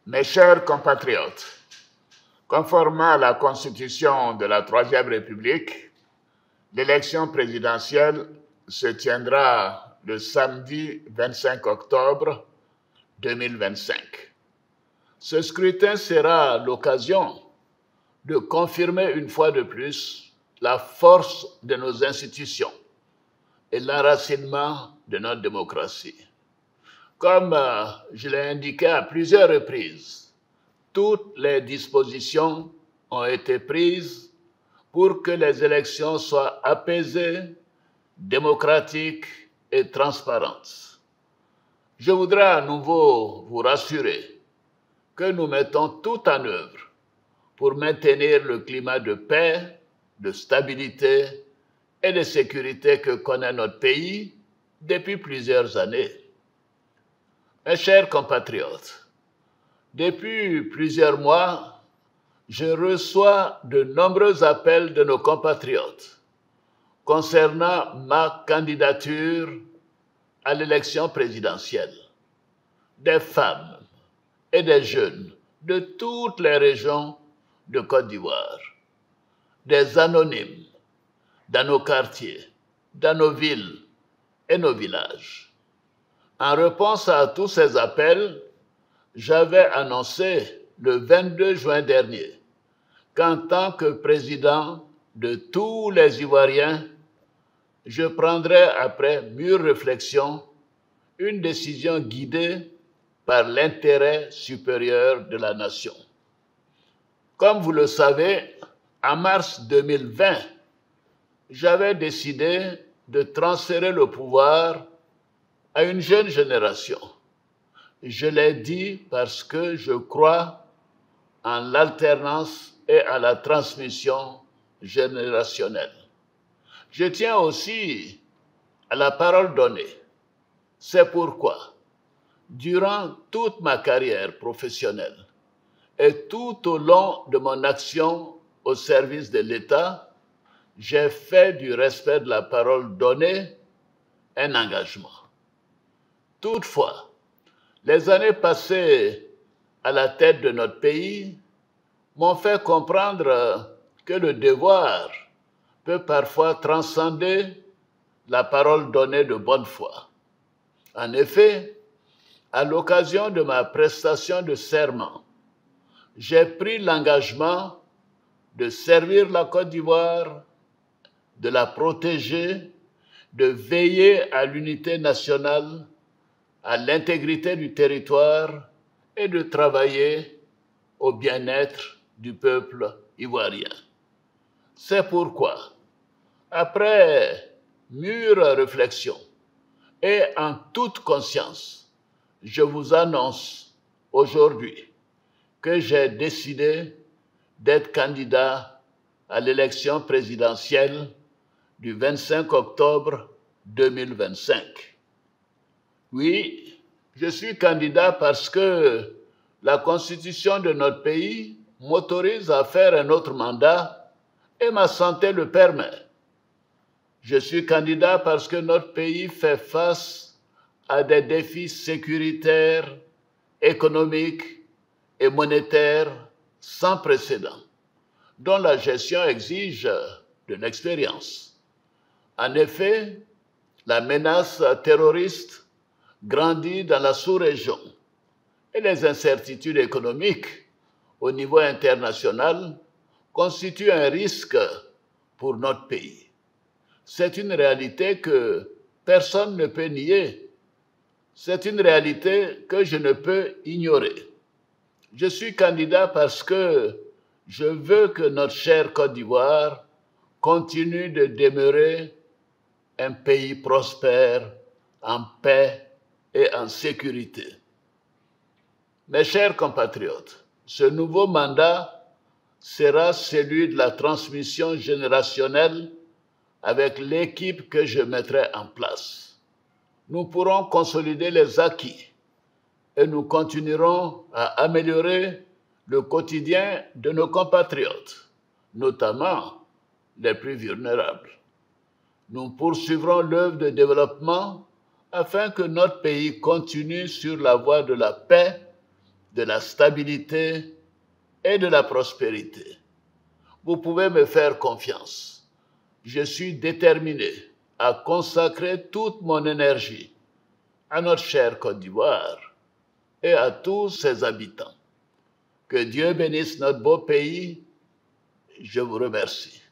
Mes chers compatriotes, conformément à la Constitution de la Troisième République, l'élection présidentielle se tiendra le samedi 25 octobre 2025. Ce scrutin sera l'occasion de confirmer une fois de plus la force de nos institutions et l'enracinement de notre démocratie. Comme je l'ai indiqué à plusieurs reprises, toutes les dispositions ont été prises pour que les élections soient apaisées, démocratiques et transparentes. Je voudrais à nouveau vous rassurer que nous mettons tout en œuvre pour maintenir le climat de paix, de stabilité et de sécurité que connaît notre pays depuis plusieurs années. Mes chers compatriotes, depuis plusieurs mois, je reçois de nombreux appels de nos compatriotes concernant ma candidature à l'élection présidentielle. Des femmes et des jeunes de toutes les régions de Côte d'Ivoire, des anonymes dans nos quartiers, dans nos villes et nos villages. En réponse à tous ces appels, j'avais annoncé le 22 juin dernier qu'en tant que président de tous les Ivoiriens, je prendrais après mûre réflexion une décision guidée par l'intérêt supérieur de la nation. Comme vous le savez, en mars 2020, j'avais décidé de transférer le pouvoir à une jeune génération. Je l'ai dit parce que je crois en l'alternance et à la transmission générationnelle. Je tiens aussi à la parole donnée. C'est pourquoi, durant toute ma carrière professionnelle et tout au long de mon action au service de l'État, j'ai fait du respect de la parole donnée un engagement. Toutefois, les années passées à la tête de notre pays m'ont fait comprendre que le devoir peut parfois transcender la parole donnée de bonne foi. En effet, à l'occasion de ma prestation de serment, j'ai pris l'engagement de servir la Côte d'Ivoire, de la protéger, de veiller à l'unité nationale, à l'intégrité du territoire et de travailler au bien-être du peuple ivoirien. C'est pourquoi, après mûre réflexion et en toute conscience, je vous annonce aujourd'hui que j'ai décidé d'être candidat à l'élection présidentielle du 25 octobre 2025. Oui, je suis candidat parce que la Constitution de notre pays m'autorise à faire un autre mandat et ma santé le permet. Je suis candidat parce que notre pays fait face à des défis sécuritaires, économiques et monétaires sans précédent, dont la gestion exige de l'expérience. En effet, la menace terroriste grandit dans la sous-région et les incertitudes économiques au niveau international constituent un risque pour notre pays. C'est une réalité que personne ne peut nier. C'est une réalité que je ne peux ignorer. Je suis candidat parce que je veux que notre chère Côte d'Ivoire continue de demeurer un pays prospère, en paix et en sécurité. Mes chers compatriotes, ce nouveau mandat sera celui de la transmission générationnelle avec l'équipe que je mettrai en place. Nous pourrons consolider les acquis et nous continuerons à améliorer le quotidien de nos compatriotes, notamment les plus vulnérables. Nous poursuivrons l'œuvre de développement afin que notre pays continue sur la voie de la paix, de la stabilité et de la prospérité. Vous pouvez me faire confiance. Je suis déterminé à consacrer toute mon énergie à notre chère Côte d'Ivoire et à tous ses habitants. Que Dieu bénisse notre beau pays. Je vous remercie.